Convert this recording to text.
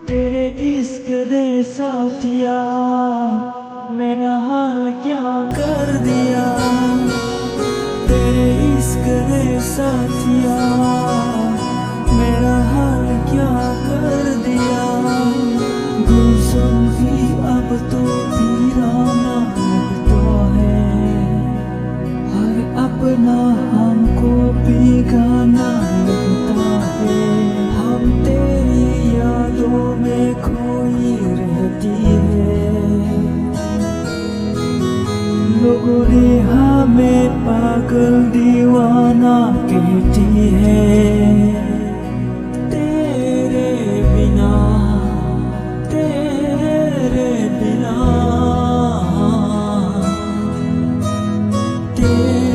तेरे इश्क दे साथिया, मेरा हाल क्या कर दिया। तेरे इश्क दे साथिया, मेरा हाल क्या कर दिया। गुलशन भी अब तो वीराना लगता है, हर अपना हमको बेगाना लगता है। हम तेरी यादों में खोई रहती है, लोगों ने हमें पागल दीवाना कहती है। तेरे बिना, तेरे बिना, तेरे